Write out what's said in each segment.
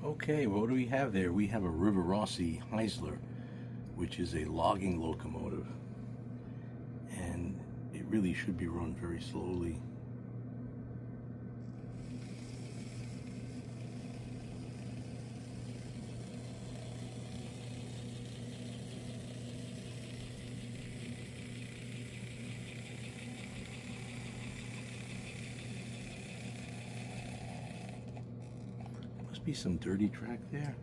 Okay, what do we have there? We have a Rivarossi Heisler, which is a logging locomotive, and it really should be run very slowly. Must be some dirty track there.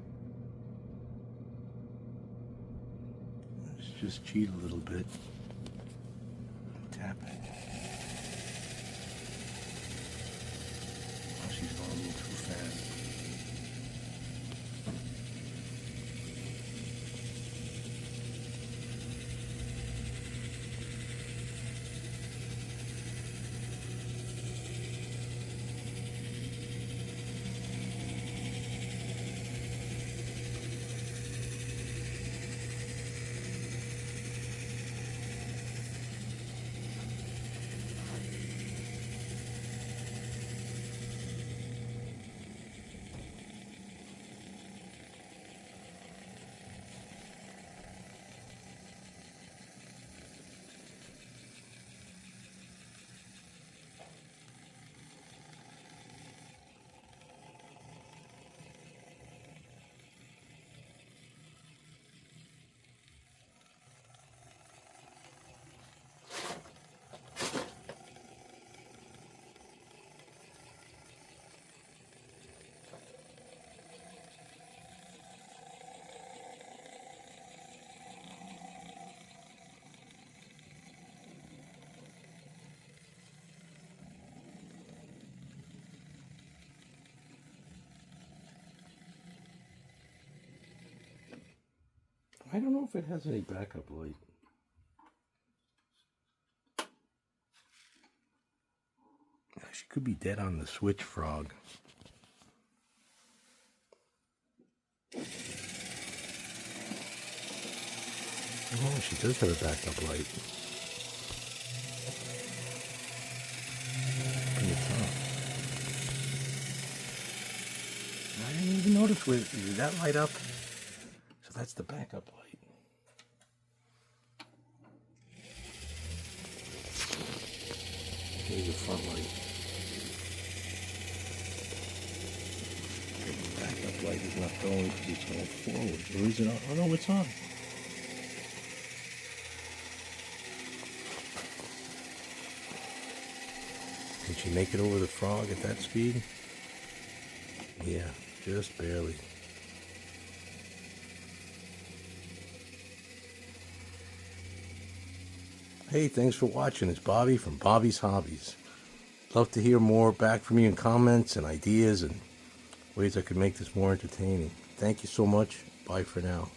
Let's just cheat a little bit. Tap it. Oh, she's going a little too fast. I don't know if it has any backup light. She could be dead on the switch, frog. Oh, she does have a backup light. In the top. I didn't even notice did that light up? So that's the backup light. Here's the front light. The backup light is not going because it's going forward. Or is it on? Oh no, it's on. Can she make it over the frog at that speed? Yeah, just barely. Hey, thanks for watching. It's Bobby from Bobby's Hobbies. Love to hear more back from you in comments and ideas and ways I could make this more entertaining. Thank you so much. Bye for now.